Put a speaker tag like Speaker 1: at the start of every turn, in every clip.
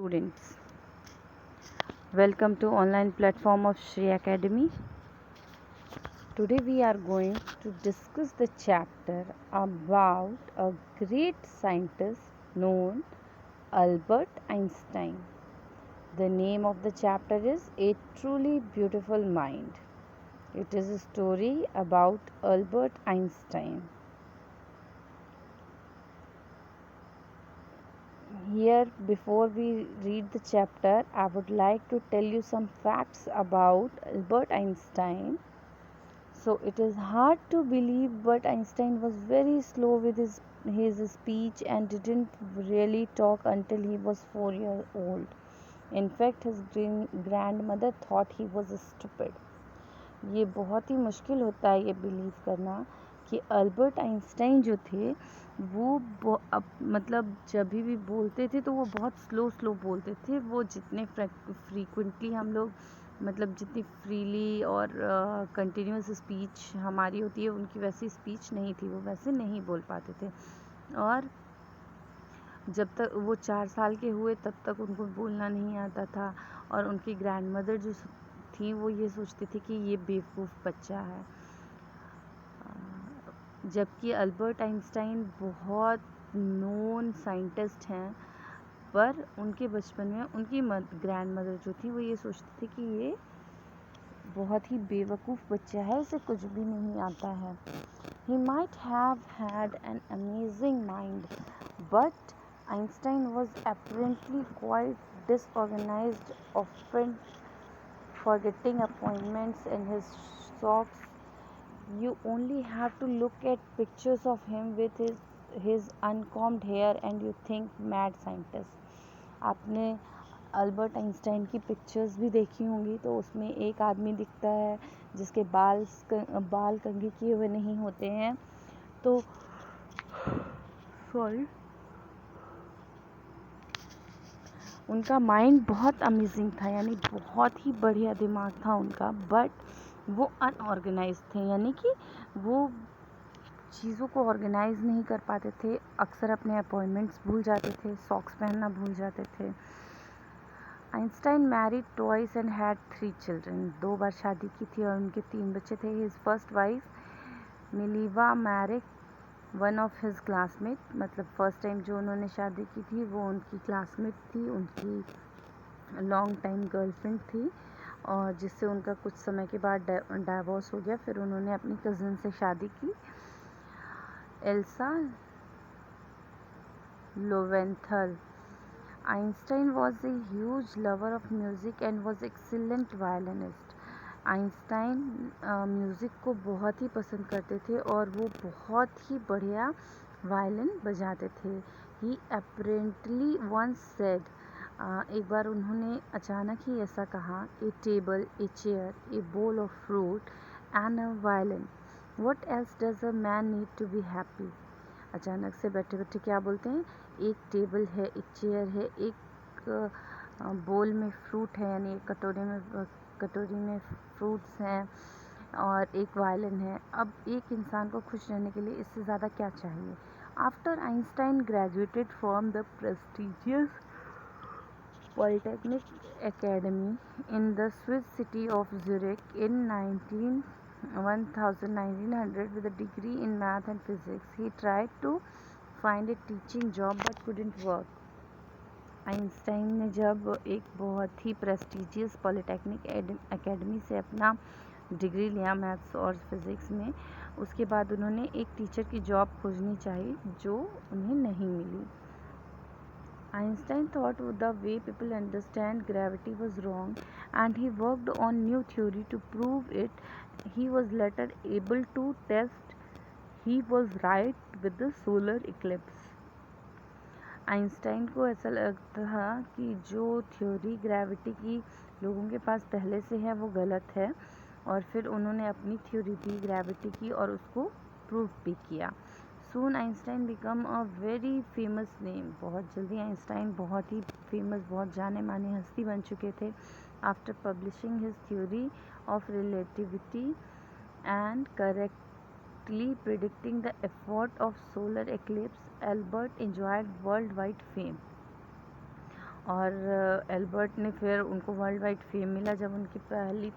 Speaker 1: Students, welcome to online platform of Shri Academy. Today we are going to discuss the chapter about a great scientist known Albert Einstein. The name of the chapter is A Truly Beautiful Mind. It is a story about Albert Einstein. Here, before we read the chapter, I would like to tell you some facts about Albert Einstein. So, it is hard to believe, but Einstein was very slow with his speech and didn't really talk until he was 4 years old. In fact, his grandmother thought he was stupid. ये बहुत ही मुश्किल होता है ये believe करना कि Albert Einstein जो थे वो मतलब जब भी बोलते थे तो वो बहुत स्लो बोलते थे. वो जितने फ्रीक्वेंटली हम लोग मतलब जितनी फ्रीली और कंटिन्यूस स्पीच हमारी होती है उनकी वैसी स्पीच नहीं थी. वो वैसे नहीं बोल पाते थे. और जब तक वो 4 साल के हुए तब तक उनको बोलना नहीं आता था. और उनकी ग्रैंडमदर जो थी वो ये सोचती थी कि ये बेवकूफ़ बच्चा है. जबकि अल्बर्ट आइंस्टाइन बहुत नोन साइंटिस्ट हैं, पर उनके बचपन में उनकी ग्रैंडमदर जो थी वो ये सोचती थी कि ये बहुत ही बेवकूफ़ बच्चा है, इसे कुछ भी नहीं आता है. He might have had an amazing mind, but Einstein was apparently quite disorganized, often forgetting appointments in his socks. You only have to look at pictures of him with his uncombed hair and you think mad scientist. आपने Albert Einstein की pictures भी देखी होंगी तो उसमें एक आदमी दिखता है जिसके बाल कंघी किए हुए नहीं होते हैं. तो उनका माइंड बहुत अमेजिंग था, यानी बहुत ही बढ़िया दिमाग था उनका, बट वो अनऑर्गेनाइज थे, यानी कि वो चीज़ों को ऑर्गेनाइज नहीं कर पाते थे. अक्सर अपने अपॉइंटमेंट्स भूल जाते थे, सॉक्स पहनना भूल जाते थे. Einstein married twice and had 3 children. 2 बार शादी की थी और उनके 3 बच्चे थे. His first wife Mileva Maric one of his classmate. मतलब फर्स्ट टाइम जो उन्होंने शादी की थी वो उनकी क्लासमेट थी, उनकी लॉन्ग टाइम गर्लफ्रेंड थी, और जिससे उनका कुछ समय के बाद डाइवोर्स हो गया. फिर उन्होंने अपनी कज़न से शादी की, Elsa Lowenthal. Einstein was a huge lover of music and was excellent violinist. Einstein music को बहुत ही पसंद करते थे और वो बहुत ही बढ़िया वायलिन बजाते थे. ही अपरेंटली वंस सेड, एक बार उन्होंने अचानक ही ऐसा कहा, ए table, A chair, a bowl of fruit and a violin, what else does a man need to be happy. अचानक से बैठे बैठे क्या बोलते हैं, एक टेबल है, एक चेयर है, एक बोल में फ्रूट है, यानी एक कटोरी में फ्रूट्स हैं, और एक वायलिन है. अब एक इंसान को खुश रहने के लिए इससे ज़्यादा क्या चाहिए. After Einstein graduated from the prestigious Polytechnic Academy in the Swiss city of Zurich in 1900 with a degree in math and physics. He tried to find a teaching job but couldn't work. Einstein ने जब एक बहुत ही prestigious polytechnic academy से अपना degree लिया maths और physics में, उसके बाद उन्होंने एक टीचर की जॉब खोजनी चाहिए जो उन्हें नहीं मिली. Einstein thought the way people understand gravity was wrong and he worked on new theory to prove it. He was later able to test he was right with the solar eclipse. Einstein को ऐसा लगता था कि जो theory gravity की लोगों के पास पहले से है वो गलत है, और फिर उन्होंने अपनी थ्योरी दी ग्रेविटी की और उसको प्रूव भी किया. Soon Einstein became a very famous name. बहुत जल्दी आइंस्टाइन बहुत ही फेमस, बहुत जाने माने हस्ती बन चुके थे. After publishing his theory of relativity and correctly predicting the effect of solar eclipse, Albert enjoyed worldwide fame. और एल्बर्ट ने फिर उनको वर्ल्ड वाइड फेम मिला जब उनकी पहली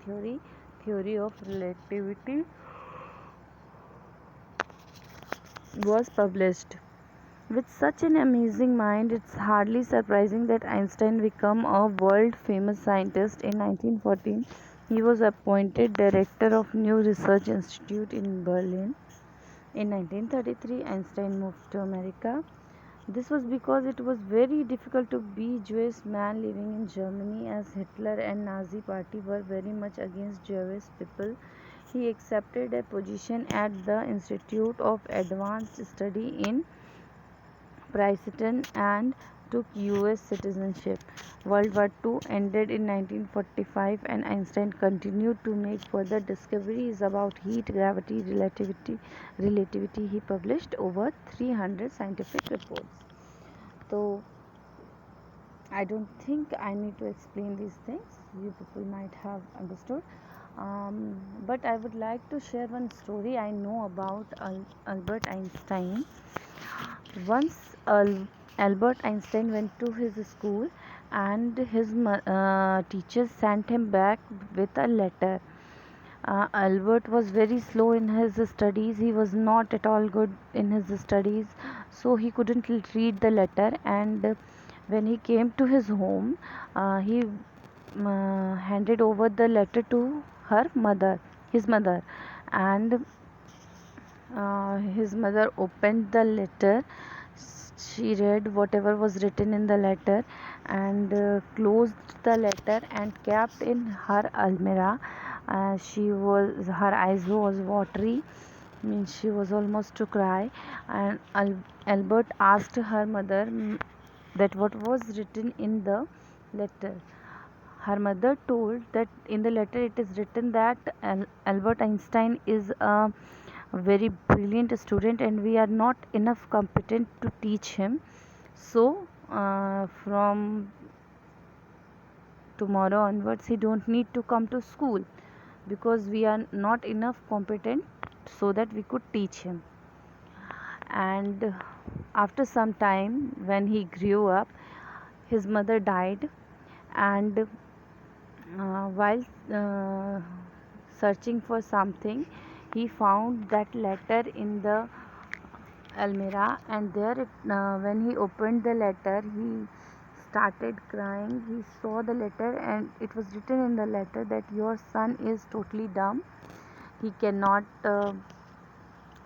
Speaker 1: theory of relativity was published. With such an amazing mind, it's hardly surprising that Einstein became a world-famous scientist. In 1914, he was appointed director of New Research Institute in Berlin. In 1933, Einstein moved to America. This was because it was very difficult to be a Jewish man living in Germany, as Hitler and Nazi party were very much against Jewish people. He accepted a position at the Institute of Advanced Study in Princeton and took US citizenship. World War II ended in 1945 and Einstein continued to make further discoveries about heat, gravity, relativity. He published over 300 scientific reports. So I don't think I need to explain these things. You people might have understood. But I would like to share one story I know about Albert Einstein. Once Albert Einstein went to his school and his teachers sent him back with a letter. Albert was very slow in his studies. He was not at all good in his studies, so he couldn't read the letter. And when he came to his home, he handed over the letter to his mother, and his mother opened the letter. She read whatever was written in the letter and closed the letter and kept in her almirah. Her eyes was watery, means she was almost to cry. And Albert asked her mother that what was written in the letter. Her mother told that in the letter it is written that Albert Einstein is a very brilliant student and we are not enough competent to teach him. So from tomorrow onwards he don't need to come to school because we are not enough competent so that we could teach him. And after some time, when he grew up, his mother died, and while searching for something, he found that letter in the almirah, and when he opened the letter, he started crying. He saw the letter, and it was written in the letter that your son is totally dumb. He cannot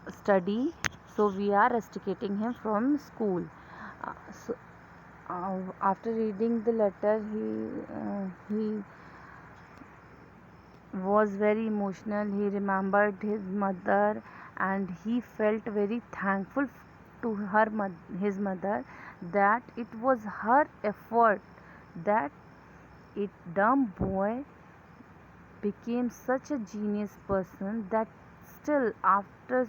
Speaker 1: study, so we are rusticating him from school. So after reading the letter, he was very emotional. He remembered his mother and he felt very thankful to his mother, that it was her effort that a dumb boy became such a genius person, that still after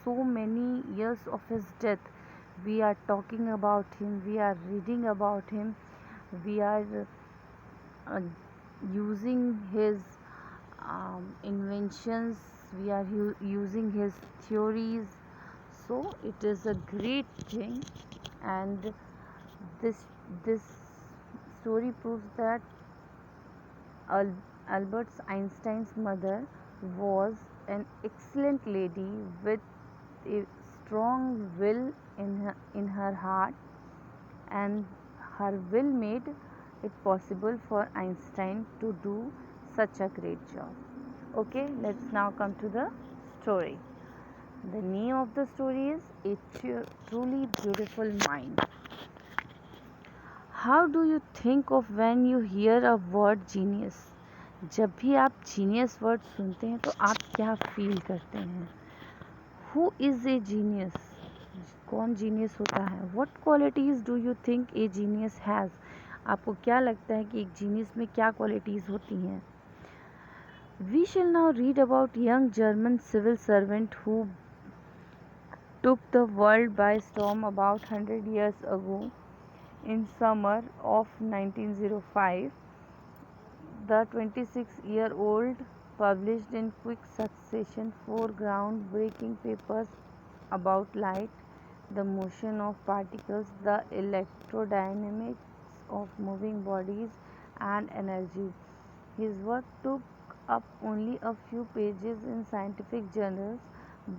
Speaker 1: so many years of his death we are talking about him, we are reading about him, we are uh, using his inventions, we are using his theories. So it is a great thing, and this story proves that Albert Einstein's mother was an excellent lady with a strong will in her heart, and her will made it possible for Einstein to do such a great job. Okay, let's now come to the story. The name of the story is A Truly Beautiful Mind. How do you think of when you hear a word genius? जब भी आप genius word सुनते हैं तो आप क्या feel करते हैं? Who is a genius? कौन जीनियस होता है? What qualities do you think a genius has? आपको क्या लगता है कि एक जीनियस में क्या क्वालिटीज़ होती हैं? We shall now read about young German civil servant who took the world by storm about 100 years ago. In summer of 1905, the 26-year-old published in quick succession 4 groundbreaking papers about light, the motion of particles, the electrodynamics of moving bodies and energy. His work took up only a few pages in scientific journals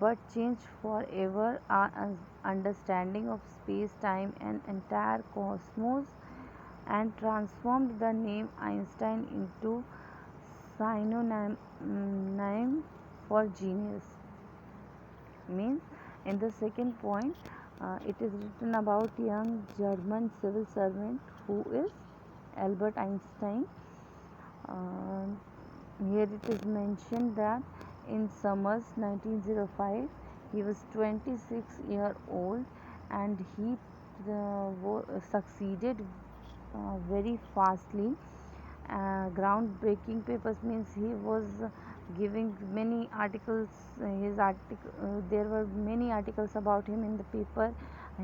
Speaker 1: but changed forever our understanding of space time and entire cosmos, and transformed the name Einstein into synonym for genius. Means, in the second point, it is written about young German civil servant who is Albert Einstein. Uh, Here it is mentioned that in summers 1905 he was 26-year old, and he succeeded very fastly. Groundbreaking papers means he was giving many articles. There were many articles about him in the paper.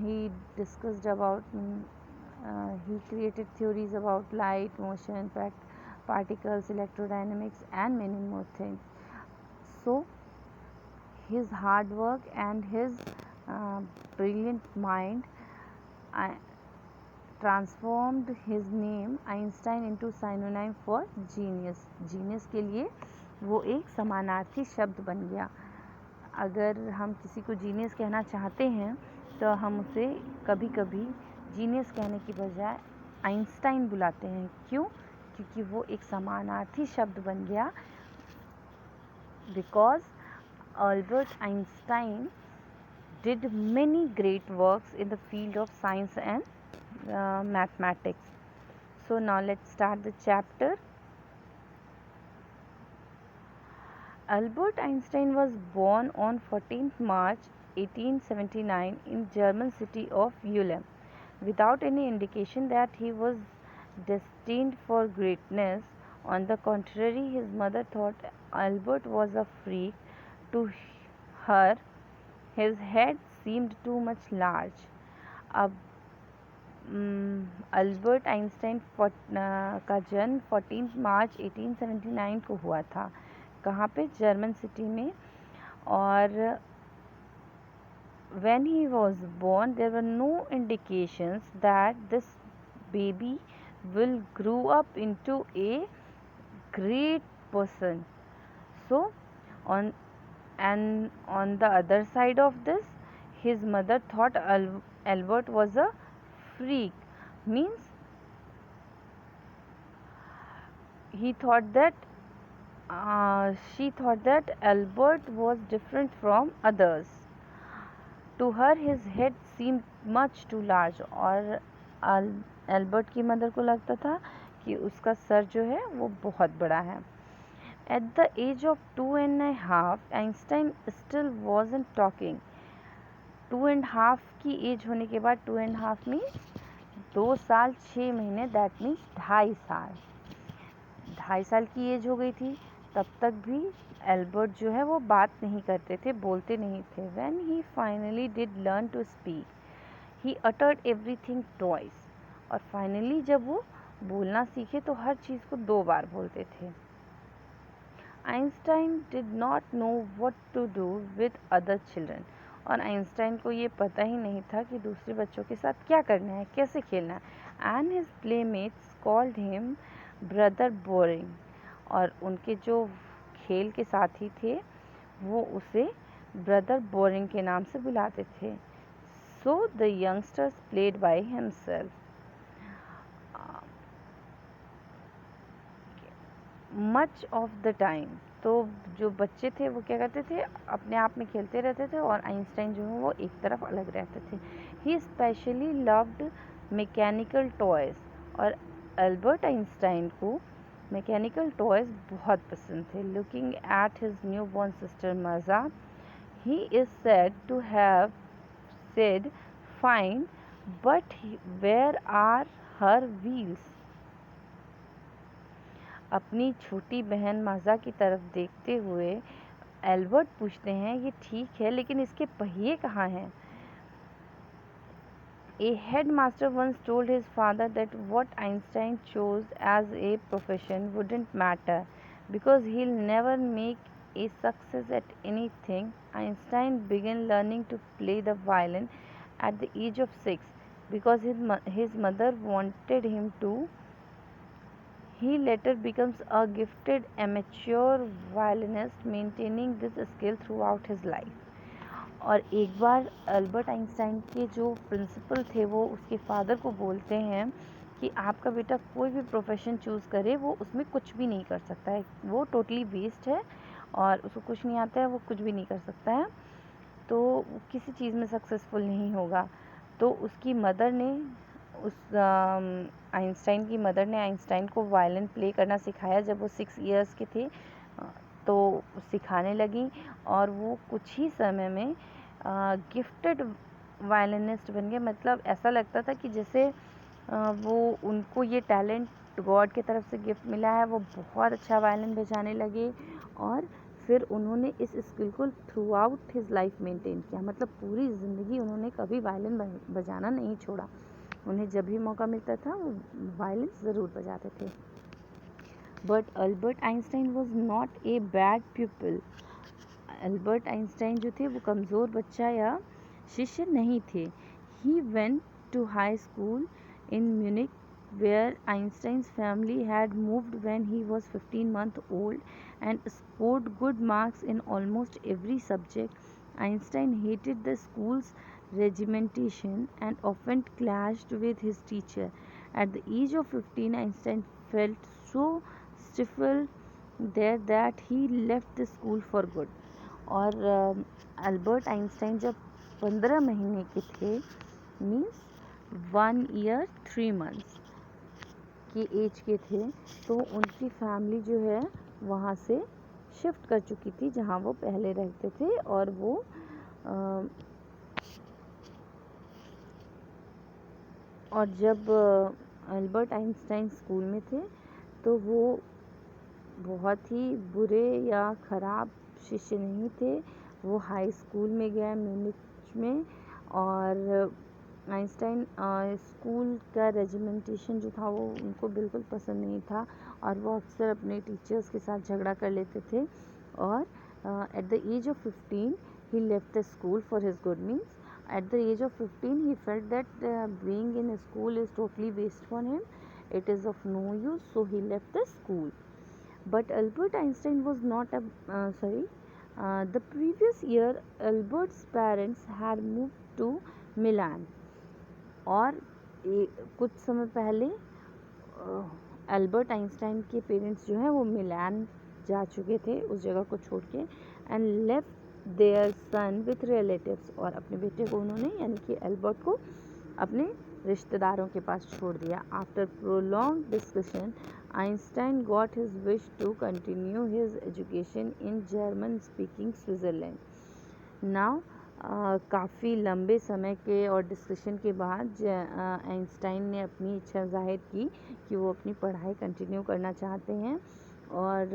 Speaker 1: He discussed about. He created theories about light, motion, particles, electrodynamics, and many more things. So, his hard work and his uh, brilliant mind transformed his name Einstein into synonym for genius. Genius के लिए वो एक समानार्थी शब्द बन गया. अगर हम किसी को जीनियस कहना चाहते हैं तो हम उसे कभी कभी जीनियस कहने की बजाय आइंस्टाइन बुलाते हैं. क्यों? क्योंकि वो एक समानार्थी शब्द बन गया. Because Albert Einstein did many great works in the field of science and mathematics. So now let's start the chapter. Albert Einstein was born on 14th March 1879 in German city of Ulm, without any indication that he was destined for greatness. On the contrary, his mother thought Albert was a freak. To her, his head seemed too much large. अब Albert Einstein का जन्म 14 मार्च 1879 को हुआ था. कहाँ पे? German city में. और when he was born, there were no indications that this baby will grow up into a great person. So on the other side of this, his mother thought Albert was a freak. Means she thought that Albert was different from others. To her, his head seemed much too large. और Albert की mother को लगता था कि उसका sir जो है वो बहुत बड़ा है. At the age of 2.5, Einstein still wasn't talking. 2.5 की एज होने के बाद 2.5 मीन्स 2 साल 6 महीने, दैट मीन्स 2.5 साल की एज हो गई थी. तब तक भी एल्बर्ट जो है वो बात नहीं करते थे, बोलते नहीं थे. When he finally did learn to speak, he uttered everything twice. और फाइनली जब वो बोलना सीखे तो हर चीज़ को 2 बार बोलते थे. Einstein did not know what to do with other children. और आइंस्टाइन को ये पता ही नहीं था कि दूसरे बच्चों के साथ क्या करना है, कैसे खेलना है. And his playmates called him brother boring. और उनके जो खेल के साथी थे वो उसे ब्रदर बोरिंग के नाम से बुलाते थे. So the youngsters played by himself. Much of the time. तो जो बच्चे थे वो क्या करते थे, अपने आप में खेलते रहते थे, और आइंस्टाइन जो है वो एक तरफ अलग रहते थे. He specially loved mechanical toys. और अल्बर्ट आइंस्टाइन को मैकेनिकल टॉयज़ बहुत पसंद थे. Looking at his newborn sister Maja, he is said to have said fine, but where are her wheels. अपनी छोटी बहन माज़ा की तरफ देखते हुए एल्बर्ट पूछते हैं, ये ठीक है लेकिन इसके पहिए कहाँ हैं? A headmaster once told his father that what Einstein chose as a profession wouldn't matter because he'll never make a success at anything. Einstein began learning to play the violin at the age of 6. because his mother wanted him to. He later becomes a gifted amateur violinist, maintaining this skill throughout his life. और एक बार Albert Einstein के जो principal थे वो उसके father को बोलते हैं कि आपका बेटा कोई भी प्रोफेशन चूज़ करे वो उसमें कुछ भी नहीं कर सकता है, वो टोटली वेस्ट है और उसको कुछ नहीं आता है, वो कुछ भी नहीं कर सकता है, तो किसी चीज़ में सक्सेसफुल नहीं होगा। तो उसकी मदर ने उस आइंस्टाइन की मदर ने आइंस्टाइन को वायलिन प्ले करना सिखाया जब वो 6 इयर्स के थे, तो सिखाने लगी और वो कुछ ही समय में गिफ्टेड वायलिनिस्ट बन गए। मतलब ऐसा लगता था कि जैसे वो उनको ये टैलेंट गॉड की तरफ से गिफ्ट मिला है, वो बहुत अच्छा वायलिन बजाने लगे और फिर उन्होंने इस स्किल को through out his life maintain किया। मतलब पूरी ज़िंदगी उन्होंने कभी वायलिन बजाना नहीं छोड़ा, उन्हें जब भी मौका मिलता था वो वायलिन ज़रूर बजाते थे। But Albert Einstein was not a bad people. Albert Einstein जो थे वो कमज़ोर बच्चा या शिष्य नहीं थे। He went to high school in Munich where Einstein's family had moved when he was 15 months old and scored good marks in almost every subject. Einstein hated the school's regimentation and often clashed with his teacher. At the age of 15, Einstein felt so stifled there that he left the school for good. और Albert Einstein जब 15 महीने के थे, means 1 year 3 months की as के थे, तो उनकी फैमिली जो है वहाँ से शिफ्ट कर चुकी थी जहाँ वो पहले रहते थे। और वो और जब अल्बर्ट आइंस्टाइन स्कूल में थे तो वो बहुत ही बुरे या ख़राब शिष्य नहीं थे। वो हाई स्कूल में गया म्यूनिच में, और आइंस्टाइन स्कूल का रेजिमेंटेशन जो था वो उनको बिल्कुल पसंद नहीं था और वो अक्सर अपने टीचर्स के साथ झगड़ा कर लेते थे। और at the age of 15 he left the school for his good. Means at the age of 15 he felt that being in a school is totally waste for him, it is of no use, so he left the school. But Albert Einstein was not the previous year Albert's parents had moved to Milan, और कुछ समय पहले Albert Einstein के parents जो हैं वो मिलान जा चुके थे उस जगह को छोड़ के, and left their son with relatives, और अपने बेटे को उन्होंने यानी कि अल्बर्ट को अपने रिश्तेदारों के पास छोड़ दिया। After prolong discussion Einstein got his wish to continue his education in German speaking Switzerland. Now काफ़ी लंबे समय के और डिस्कशन के बाद आइंस्टाइन ने अपनी इच्छा जाहिर की कि वो अपनी पढ़ाई कंटिन्यू करना चाहते हैं और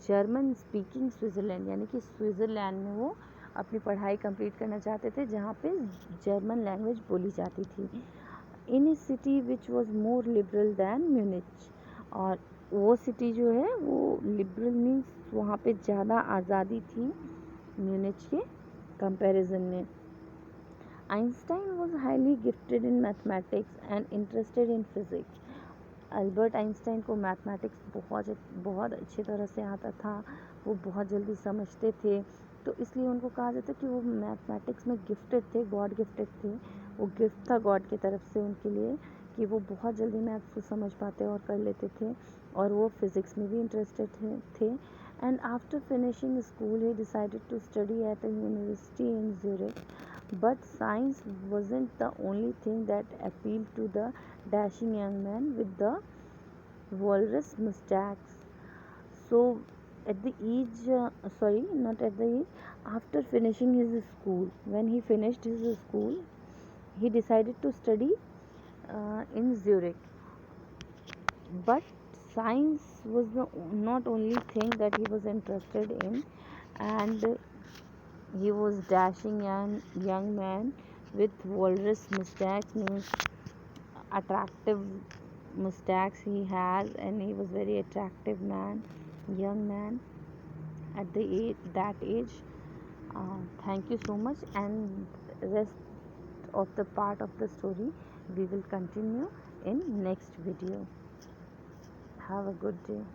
Speaker 1: जर्मन स्पीकिंग स्विट्ज़रलैंड यानी कि स्विट्ज़रलैंड में वो अपनी पढ़ाई कंप्लीट करना चाहते थे जहाँ पे जर्मन लैंग्वेज बोली जाती थी। In a city which was more liberal than Munich, और वो सिटी जो है वो लिबरल मीन्स वहाँ पे ज़्यादा आज़ादी थी म्यूनिच के कंपैरिजन में। Einstein was highly gifted in mathematics and interested in physics. Albert Einstein को मैथमेटिक्स बहुत अच्छी तरह से आता था, वो बहुत जल्दी समझते थे, तो इसलिए उनको कहा जाता है कि वो मैथमेटिक्स में गिफ्टेड थे, गॉड गिफ्टेड थे। वो गिफ्ट था गॉड की तरफ से उनके लिए कि वो बहुत जल्दी मैथ्स को समझ पाते और कर लेते थे, और वो फिज़िक्स में भी इंटरेस्टेड थे। And after finishing school he decided to study at a university in Zurich, but science wasn't the only thing that appealed to the dashing young man with the walrus mustache. So at the age not at the age, after finishing his school, when he finished his school, he decided to study in Zurich. But science was the not only thing that he was interested in, and he was dashing young man with walrus mustache, means attractive mustache he has, and he was very attractive man, young man at that age. Thank you so much, and rest of the part of the story We will continue in next video. Have a good day.